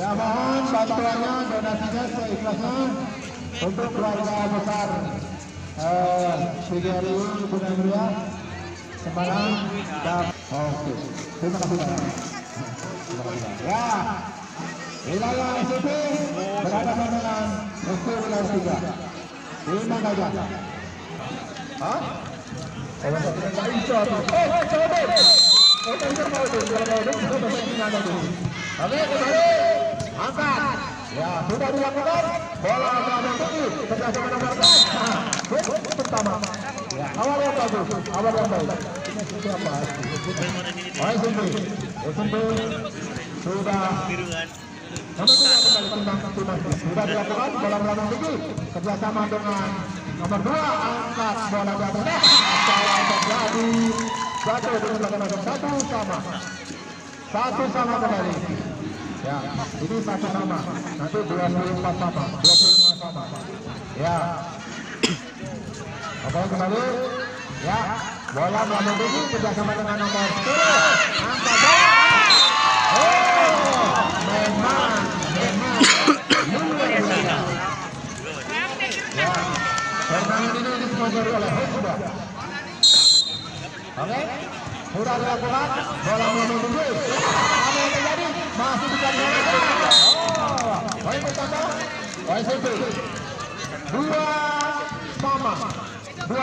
Ya mohon bantuannya, donasinya seikhlasnya untuk keluarga besar PGRI Bunda Mulia Semarang. Oke, terima kasih banyak. Ya, wilayah SCP berhadapan dengan musuh wilayah 3. Terima kasih. Hah? Kalau tidak bisa tuh. Oke, kembali. Angkat. Ya, sudah dilakukan. Bola belakang tinggi. Kerjasama nomor 4. Pertama. Ya, awal yang bagus. Awal yang baik. Ini siapa? SMP sudah. Nomor 2 kembali sudah dilakukan. Bola belakang tinggi. Kerjasama dengan nomor 2. Angkat bola di atas. Salah terjadi. Jatuh dengan belakang 1 sama kembali. Ya, ini 1 sama. Nanti 24 sama, 25 sama. Ya. Oke, kembali. Ya, bola melambung tinggi kerjasama dengan nomor 10. Angkat bola. Oh, memang luar biasa. Ya, pertandingan ini disponsori oleh Honda. Oke, sudah dilakukan. Bola melambung tinggi. Apa yang terjadi? Masih bisa dilakukan. Oh, baik bertambah. YCP 2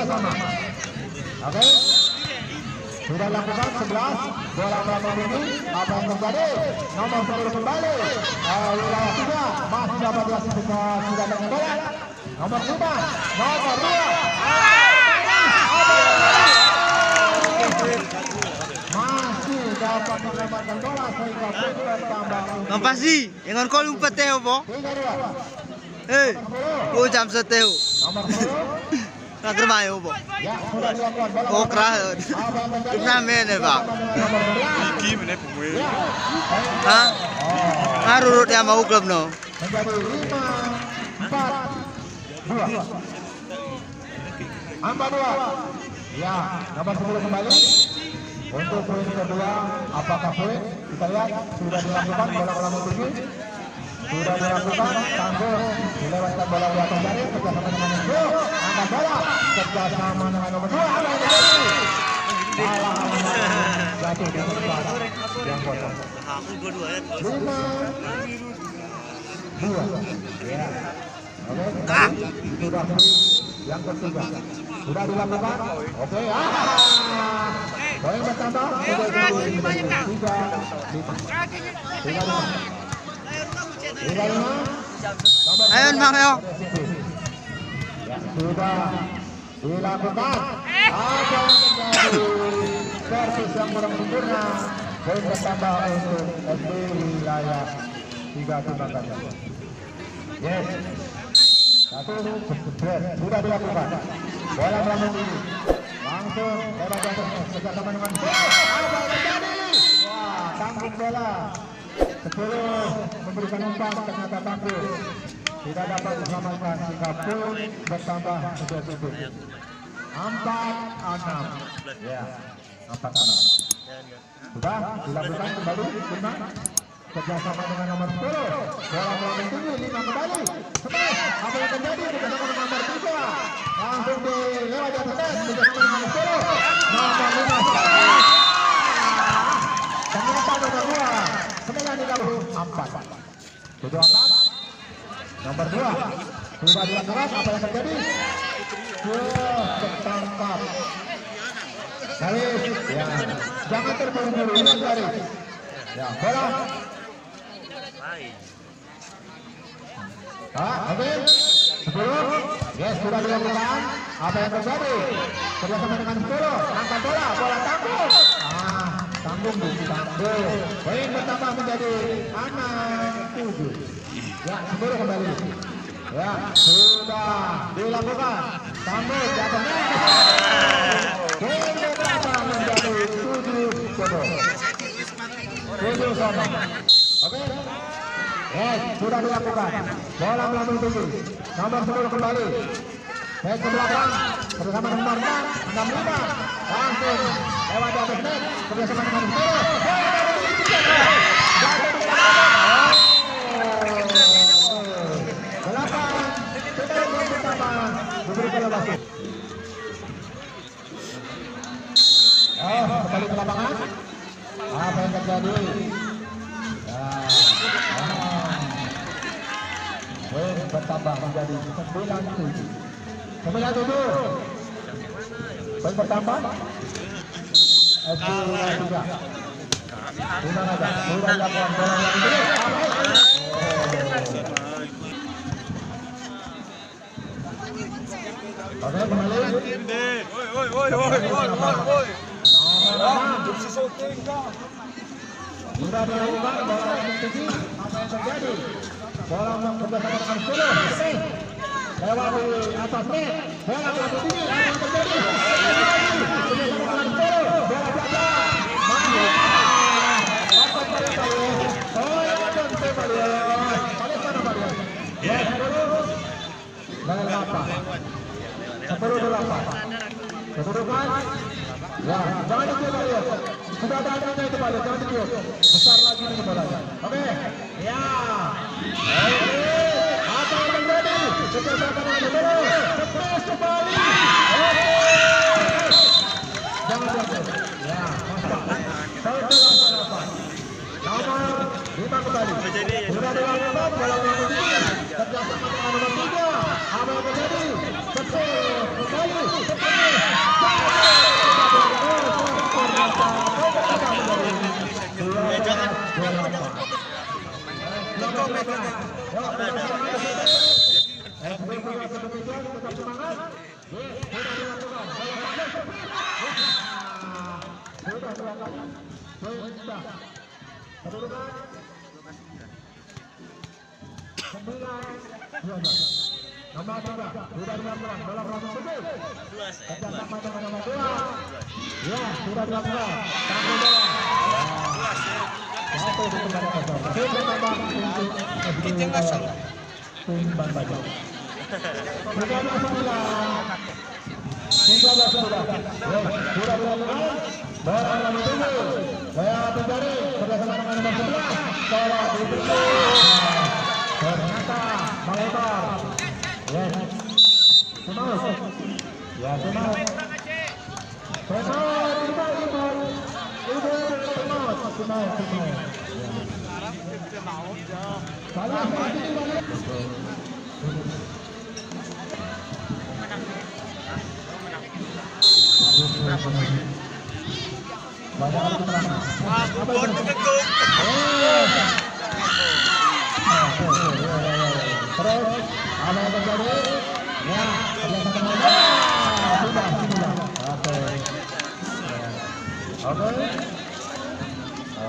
sama. Oke, sudah dilakukan 11. Bola melambung tinggi. Apa yang terjadi? Nomor 10 kembali. Wilayah 3 masih dapat dilakukan. Sudah dengan bola. Nomor 5, nomor 2. Masih dapat mendapatkan bola sehingga bertambah. Apa sih? Yang kau lupa teh apa? Jam seteu. Nomor 10. Nak kerma ya apa? Ya, sudah dilakukan bola. Oh kerah. Kita main ya pak. Iki mana pemain? Hah? Ngaruh dia mau klub no. Menjadi 5, 4, 2. Angka 2. Ya, nomor 10 kembali. Untuk poin kedua, apakah poin? Kita lihat sudah dilakukan bola melambung tinggi. Sudah dilakukan, tangguh dilewatkan bola di atas jaring kerjasama dengan nomor 2. Angkat bola kerjasama dengan nomor 2. Apa yang terjadi? Salah jatuh di tempat yang kotor. 5, 2. Ya. Oke, sudah yang ketiga. Sudah dilakukan. Oke, poin bertambah. Ayo Bang yo. Ya, sudah dilakukan. Apa yang terjadi? Servis yang kurang sempurna. Poin bertambah untuk SD wilayah 3 Timbangan. Yes. Satu jebret sudah dilakukan. Bola melambung tinggi. Langsung lewat atasnya kerjasama dengan bola. Apa yang terjadi? Wah, tanggung bola. 10 memberikan umpan, ternyata tangguh. Tidak dapat diselamatkan sehingga pun bertambah menjadi 4-6. Ya, 4-6. Sudah dilakukan kembali 5. Kerjasama dengan nomor 10. Bola melambung tinggi 5 kembali. 11. Apa yang terjadi? Kerjasama dengan nomor 3. Langsung dilewat atas net. Kerjasama dengan nomor 10. Nomor 5 sekali. Ternyata nomor 2. 9-4. Tujuh angkat. Nomor 2. Sudah dilakukan. Apa yang terjadi? Ketangkap. Garis. Ya. Jangan terburu-buru. Ini garis. Ya, bola. Oke. 10. Yes, sudah dilakukan. Apa yang terjadi? Kerjasama dengan 10. Angkat bola. Bola tangguh. Tanggung. Poin bertambah menjadi 6-7. Ya, 10 kembali. Ya, sudah dilakukan. Tangguh di atasnya. Poin bertambah menjadi 7-7. 7 sama. Oke. Yes, sudah dilakukan. Bola melambung tinggi. Nomor 10 kembali. Back ke belakang. Bersama nomor 6, 65. Langsung lewat di atas net. Bersama dengan 10. Kembali ke lapangan. Apa yang terjadi? Poin bertambah menjadi 9-7. 9-7. Poin bertambah. SD Wilayah 3. Sudah ada. Sudah dilakukan bola yang ini. Oke, kembali. Sudah dilakukan bola yang tinggi. Apa yang terjadi? Bola bekerjasama dengan Solo. Lewat di atas net. Bola berlaku tinggi. Apa yang terjadi? Bekerjasama dengan Solo. Bola belakang. Masuk. Apa yang terjadi? Oh, yang ada di tembak dia. Paling mana Pak dia? Ya, dulu. Dan 8. 10-8. Kedudukan. Ya, jangan dicoba dia. Sudah ada anaknya itu Pak, jangan dicoba. Besar lagi ini bolanya. Oke. Ya. Apa yang terjadi? Kecepatan lagi dulu. Cepat kembali. Jangan jatuh. Ya, masuk. Satu-8. Nomor 5 kembali. Sudah dilakukan bola yang tinggi. Kerjasama dengan nomor 3. Apa yang terjadi? Cepat kembali. Nomor 3 sudah dilakukan bola berlangsung sebut. Kerjasama dengan nomor 2. Ya, sudah dilakukan. Tangguh bola. Satu ditambah kosong. Tim bertambah untuk tim Ban Bajau. 13 sudah. Sudah dilakukan. Bola lalu tunggu. Saya mencari kerjasama dengan nomor 11. Bola diberi. Ternyata melebar. Ya, Sunau. Ya, Sunau. Salah apa yang terjadi? Ya,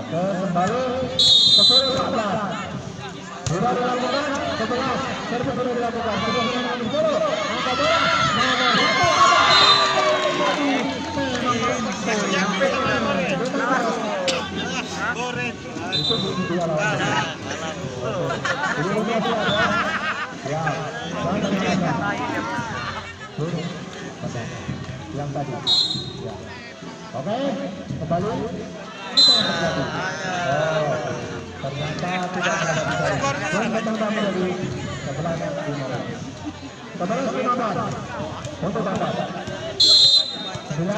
Oke, kembali ke 14. Sudah dilakukan setelah servis sudah dilakukan. Sudah menang dulu. Angkat bola. Yang tadi. Ya. Oke, kembali. Apa yang terjadi? Ternyata tidak ada bisa. Dan bertambah menjadi 11-15. Untuk Bapak. 9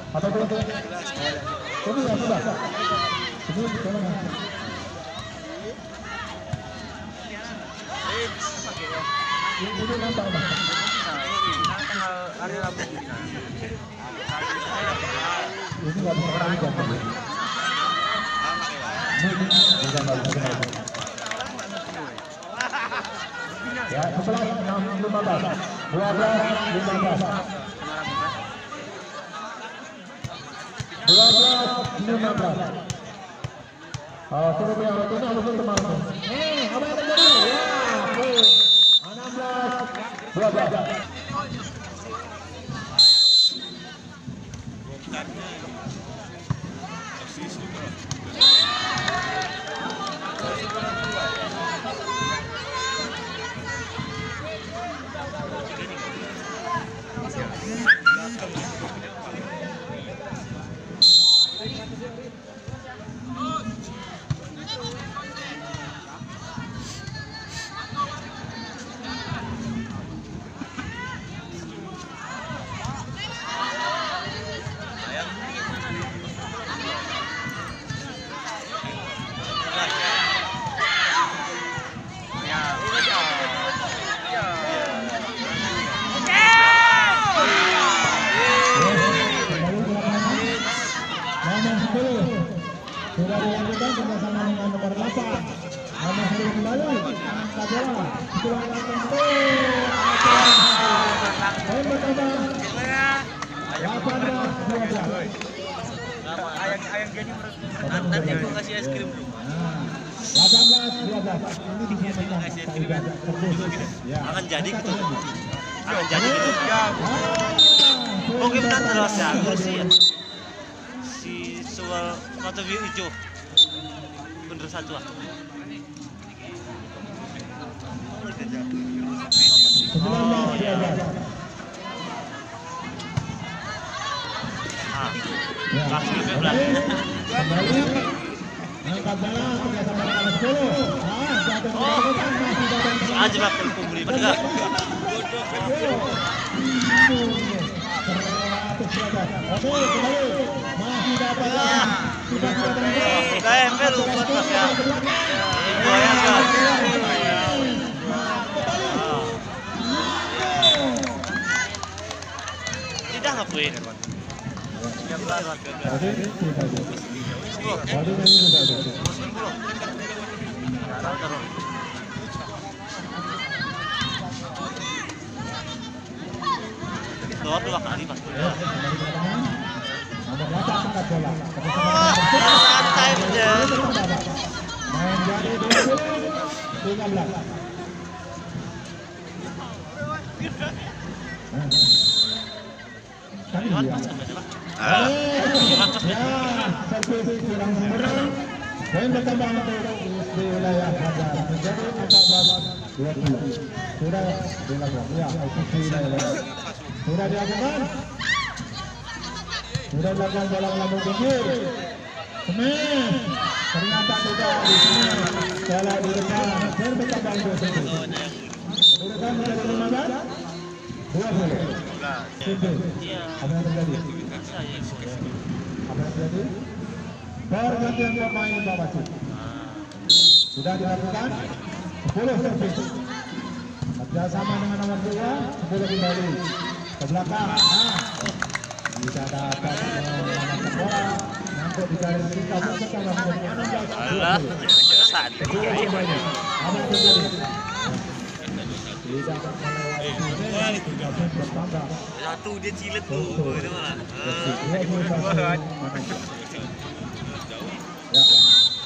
atau 20. Ini yang sudah. Ini tolong. Ini nampak Pak. Hari Rabu. Ini nggak bisa orang jam. Ya, 11-15. 12-15. 12-15. Suruh yang ini harus teman-teman. Apa yang terjadi? Ya, 16-12. sudah dilakukan bersama dengan nomor 8. Nomor 10 kembali angkat bola. Silakan untuk poin bertambah 18-12. Ayang jadi Nanti aku kasih es krim dulu. 18-12. Ini disampaikan Saidan Terbus. Ya. Akan jadi gitu. Akan jadi gitu. Mungkin kan terus ya, sih ya. Si soal foto view hijau. Bener satu ah. Oh ya. Kasih belas. Kembali angkat bola kerjasama dengan 10. Aja bakal kumpuli pada. Oke, kembali masih dapat. KMP lupa mas ya. Goyang kan. Tidak ngapain. Dua kali pas. Nomor 8 angkat bola. Santai aja. Main jadi 20-13. Servis kurang sempurna. Poin bertambah untuk di wilayah Hajar menjadi 14-20. Sudah dilakukan. Ya, posisi wilayah Hajar. Sudah dilakukan. Sudah dilakukan bola melambung tinggi. Semen. Ternyata tidak di sini. Bola di depan. Poin bertambah untuk servis. Kedudukan menjadi 15-20. Apa yang terjadi? Apa yang terjadi? Pergantian pemain Babasu. Sudah dilakukan 10 servis. Kerjasama dengan nomor 2, 10 kembali ke belakang. Tidak dapat menyelamatkan bola. Mampu dicari kita bersama menjadi 16-20. Apa yang terjadi? Tidak Satu dia cilet tuh, itu malah. Ya,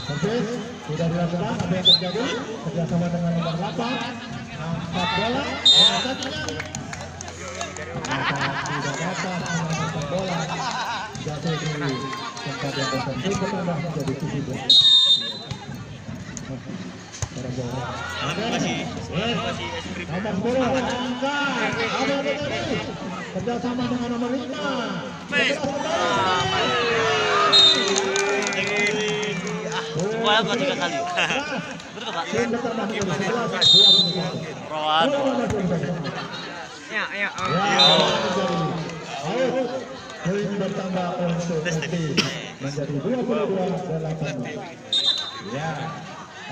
servis sudah dilakukan. Apa yang terjadi? Kerjasama dengan nomor 8. Angkat bola. Tidak dapat menangkap bola. Jatuh di tempat yang tertentu. Bertambah menjadi 17. Masih es krim. Nomor 10 angkat. Apa yang terjadi? Kerjasama dengan nomor 5. Wah, gua 3 kali. Betul Pak? Rowan. Ya. Poin bertambah untuk menjadi 22-18. Ya.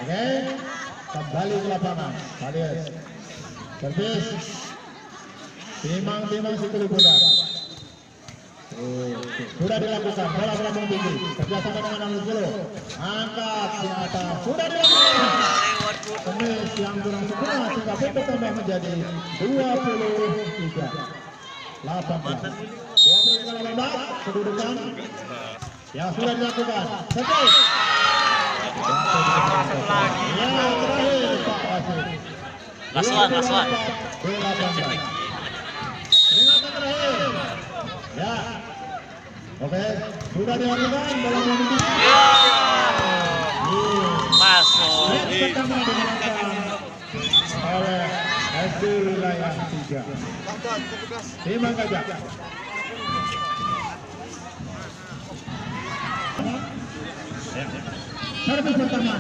Oke. Kembali ke lapangan. Alias. Servis. Timang-timang Sikulu Bunda. Sudah dilakukan. Bola melambung tinggi. Kerjasama dengan nomor 10. Angkat di atas. Sudah dilakukan. Kemis yang kurang sempurna sehingga poin bertambah menjadi 23-18. 23-18. Kedudukan. Ya sudah dilakukan. Servis. Ya terakhir Pak Wasit. Lasuan. Peringatan terakhir. Ya. Oke, sudah dilakukan dalam menit. Masuk. Pertama dimenangkan oleh SD Wilayah 3. Timang Gajah. Servis pertama.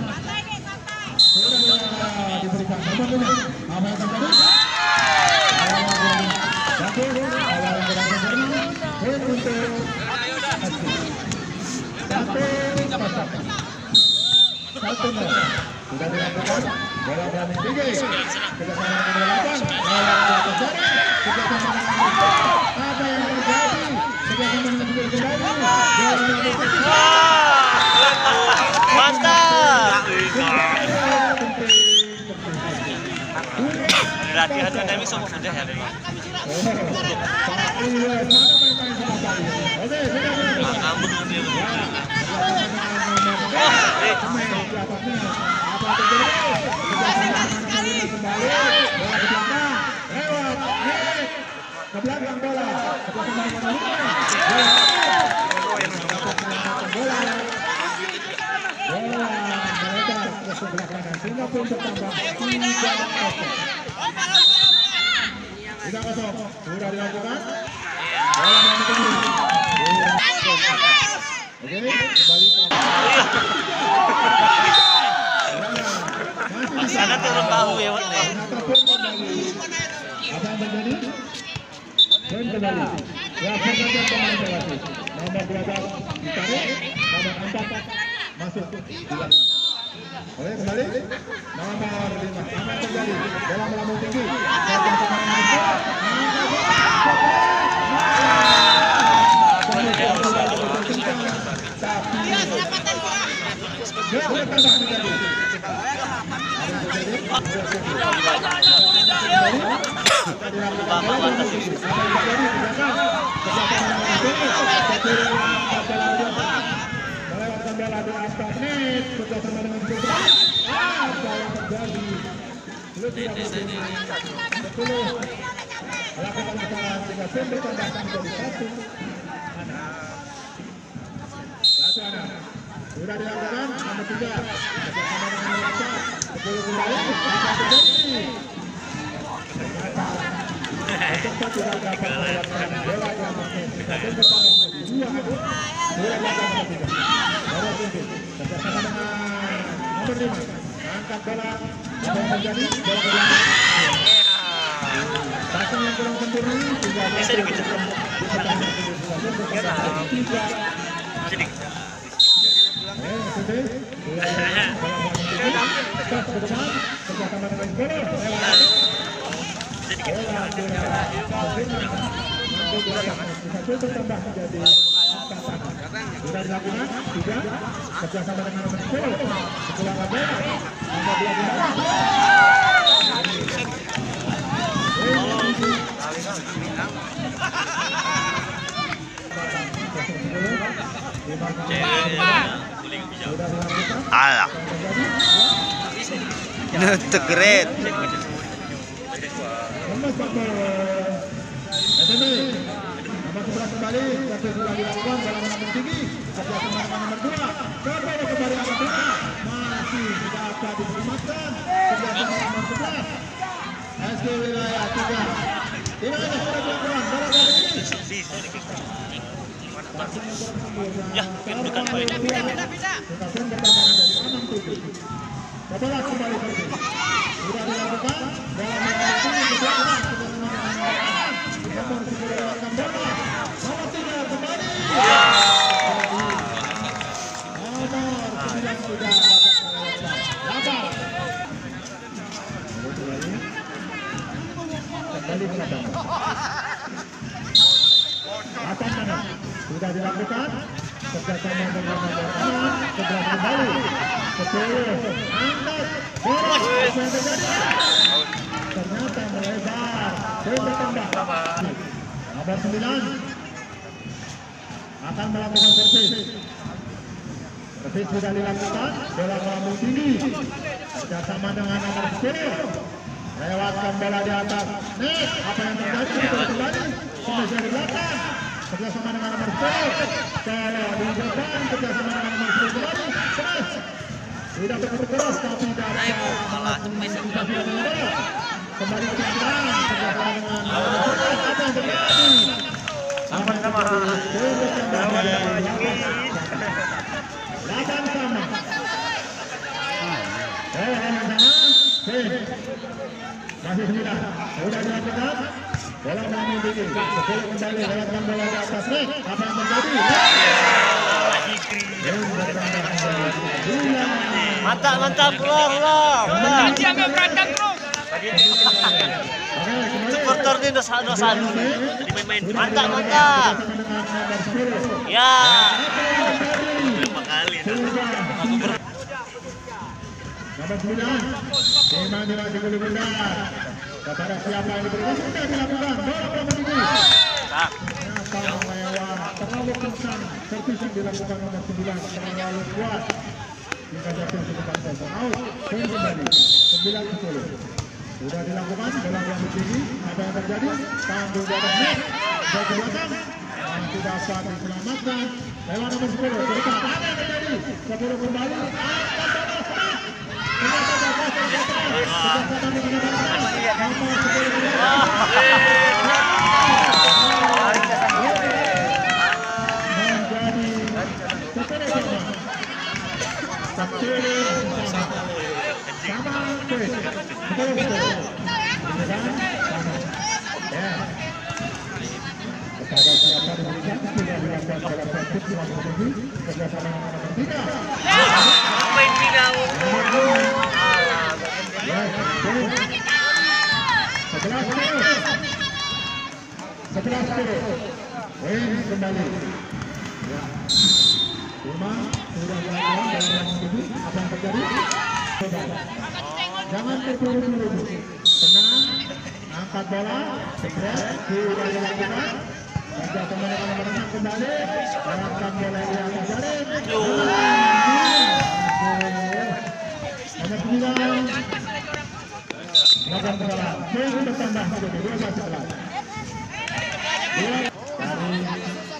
Sudah diberikan nomor 5. Apa yang terjadi? Sudah dilakukan bola berani tinggi kerjasama dengan 8 bola terjadi kerjasama dengan 8 apa yang terjadi kerjasama dengan 9 kembali latihan kami semua sudah ya memang. Ngambek dia. Ke belakang bola. Sudah dilakukan. Oke, kembali ke sana turun tahu ya, Pak. apa yang terjadi? Dan kembali. Ya, pergantian pemain berlatih. Nomor 12 ditarik, nomor 4 masuk. Oke, kembali. Nomor 5. Apa yang terjadi? Bola melambung tinggi. Bapak batas itu. Melewatkan bola di atas net bersama dengan Putra. Apa yang terjadi? Melakukan kesalahan sehingga tim bertambahkan menjadi 1. Latihan sudah dilakukan nomor 3 bersama dengan nomor 4 10 kembali. Apa terjadi? Cepat tidak dapat melewatkan bola di atas net. Tim bertambah menjadi 2. Sudah dilakukan nomor 3. Bola tinggi bersama dengan nomor 5. Angkat bola. Apa yang terjadi? Bola ke belakang. Passing yang kurang sempurna. Bisa dikejar. Sudah dilakukan 3 kerjasama dengan nomor 10 setelah bola nomor 12 Alah. Nutuk keren. Nomor 11 kembali, tapi sudah dilakukan dalam nomor tinggi. Kerjasama dengan nomor 2. Kembali kembali angkat bola. Masih tidak dapat diselamatkan. Kerjasama nomor 11. SK Wilayah 3. Tidak ada sudah dilakukan. Bola dari ini. Ya, pindukan poin. Kita pun bertambah menjadi 6-7. 12 kembali pergi. Sudah dilakukan dalam nomor tinggi kerjasama dengan nomor 10 dilakukan bola. Nomor 3 kembali. Nomor 9 sudah dapat melewatkan. 8. Kembali ke belakang. 8 mana? Sudah dilakukan kerjasama dengan nomor 6. 11 kembali. 10 angkat bola. Apa yang terjadi? Ternyata melebar. Tim bertambah. Nomor 9 akan melakukan servis. Servis sudah dilakukan. Bola melambung tinggi. Kerjasama dengan nomor 10. Lewatkan bola di atas net. Apa yang terjadi? Bola kembali. Semasa di belakang. Kerjasama dengan nomor 10. Bola di depan. Kerjasama dengan nomor 10 kembali. Smash. Tidak begitu keras tapi dari kembali ke belakang. Kerjasama dengan nomor 10. Apa yang terjadi? Sama-sama. 8 sama. Masih 9. Sudah dilakukan. Bola melambung tinggi. 10 kembali lewatkan bola di atas net. Apa yang terjadi? Mantap, mantap, keluar. Jangan berantem terus. Supporter ini dosa dulu. Jadi main-main. Mantap, mantap. Ya. Berapa kali? Nomor 9. Memang tidak dibeli benar. kepada siapa yang diberikan sudah dilakukan bola kompetisi. Tak. Sang lewat terlalu kencang, servis yang dilakukan nomor 9 terlalu kuat hingga jatuh ke depan gol. Out, poin kembali 9-10. Sudah dilakukan bola yang begini, apa yang terjadi? Tanggung di atas net, dari belakang tidak dapat diselamatkan. Lewat nomor 10 ke depan. Apa yang terjadi? 10 kembali. Kepada siapa diberikan sudah dilakukan dalam praktik kerjasama dengan nomor 3. Main final. Sebelas poin kembali. Ya. Cuma sudah dilakukan dalam praktik apa yang terjadi? Jangan terburu-buru. Tenang, angkat bola, segera sudah dilakukan. Kerja teman-teman kembali, arahkan bola di atas jaring. Nomor 9 melakukan kesalahan. Poin bertambah menjadi 12-11. Dari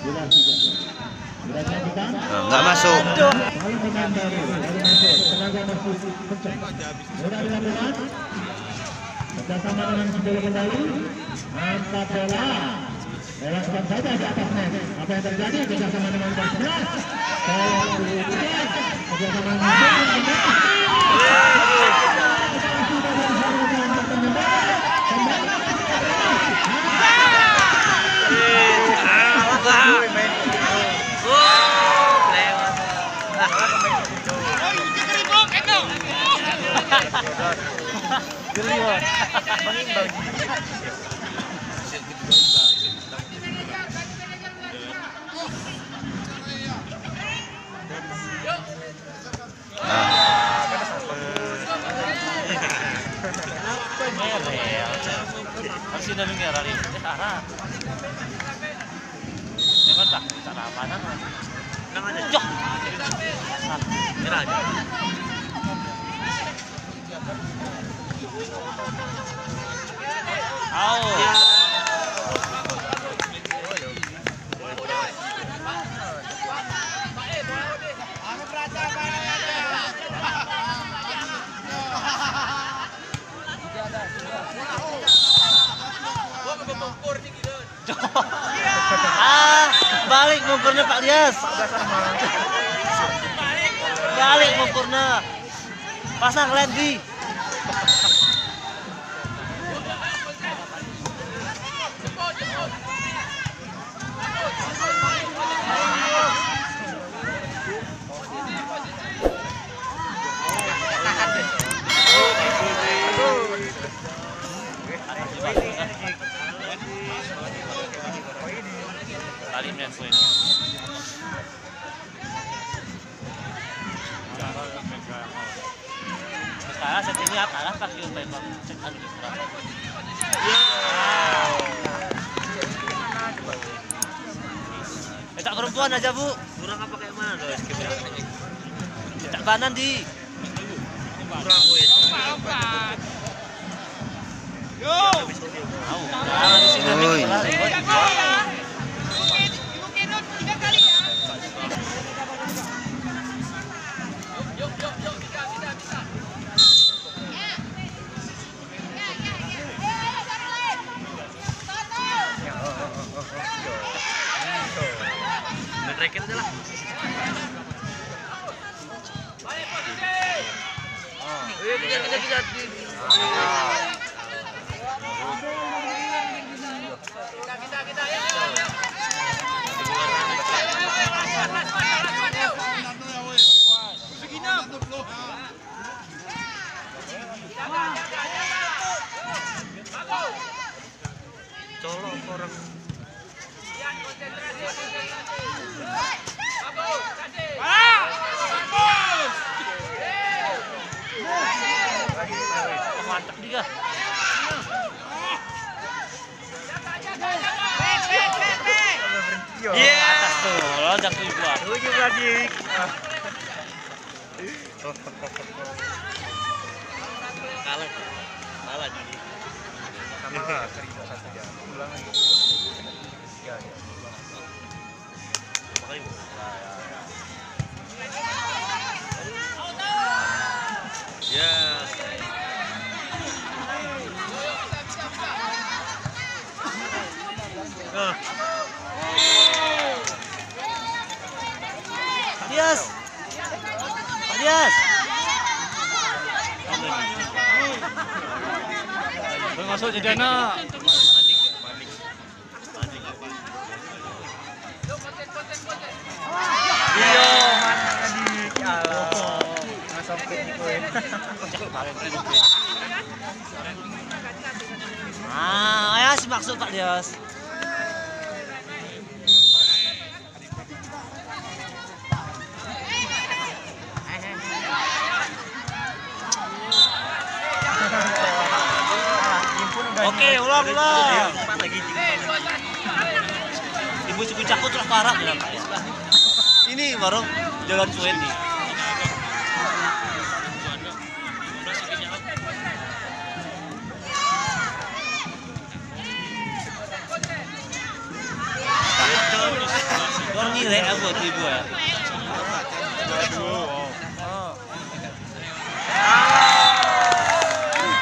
Bila 3. Sudah dilakukan. Enggak masuk. Lalu pemain baru masuk. Tenaga masuk kencang. Sudah dilakukan. Kerjasama dengan 10 kembali. Angkat bola. Lewatkan saja di atas net. Apa yang terjadi? Kerjasama dengan 11. Kerjasama dengan harus sinabing ngira rin. Arah. Memang tak cara apa nama? Nang aja. Joh. Kira aja. Balik mungkurnya Pak Dias. Balik mungkurnya. Pasang Lendi. Kali main poin. Sekarang set ini kalah pakai umpan cek anu kurang. Tak perempuan aja Bu. Kurang apa kayak mana loh skipnya? Tak banan di. Kurang wes. Yo. Tahu. Nah, di sini Rekin aja lah. Balik posisi. Kita. Colok orang. Mantap juga. anjing. Kalah. Kalah jadi. Sama cerita satu jam. Ulang lagi. Ya. Makanya. Ya. Dias. Dias. Masuk jadi anak. Iya, mana tadi? Ya Allah. Masuk ke gue. Ya sih maksud Pak Dias. Oke, ulang. Ibu suku cakut terus parah bilang. Ini baru jalan suet nih. Orang ngirek aku tuh ibu ya.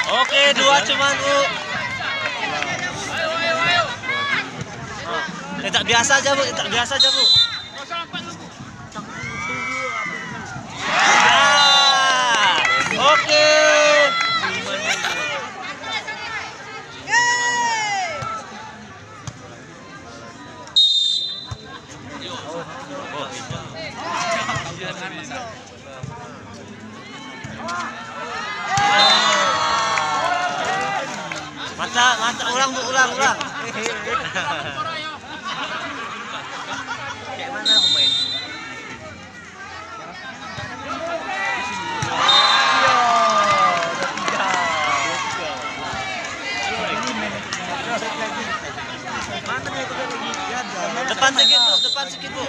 Oke, 2 cuman Bu. Tak biasa aja Bu, tak biasa aja Bu. Oke. Mantap, ulang Bu, ulang. Kayak mana pemain? Depan sedikit Bu.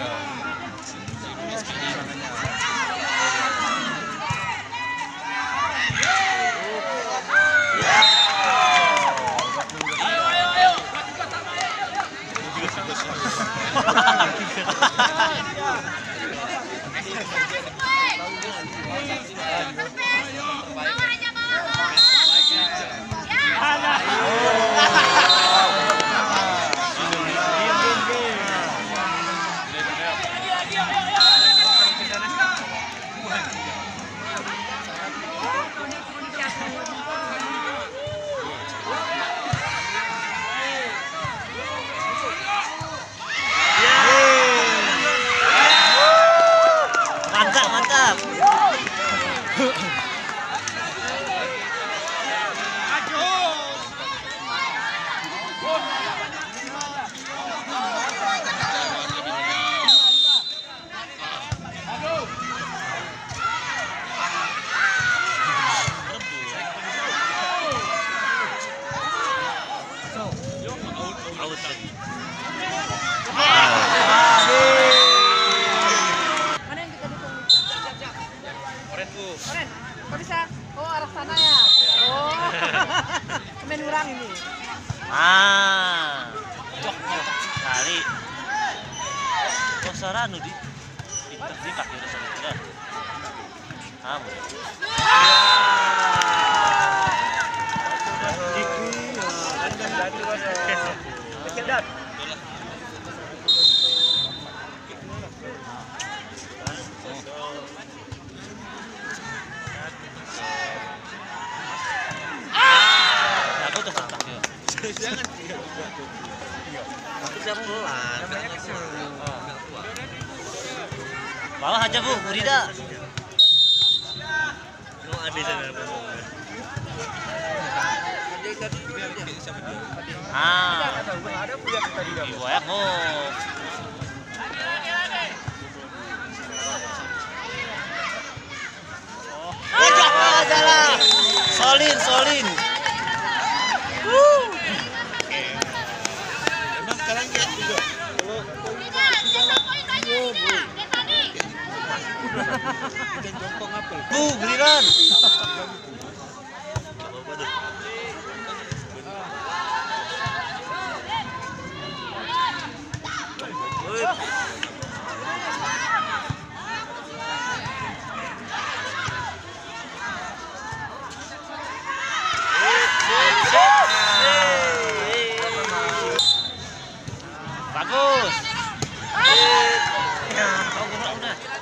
Mantap. Oren, kok bisa? Oh, arah sana ya? Oh, main urang ini. Kali. Saranu di pakai rasa tidak. Kamu. Kedat. Aku tuh tak ya. Jangan. Aku siap pelan. Bawah aja Bu, Rida. Mau ada sana Ada punya tadi enggak? Ibu ya, jalan. Solin. Emang sekarang juga. Giliran. Bagus. Oh, udah.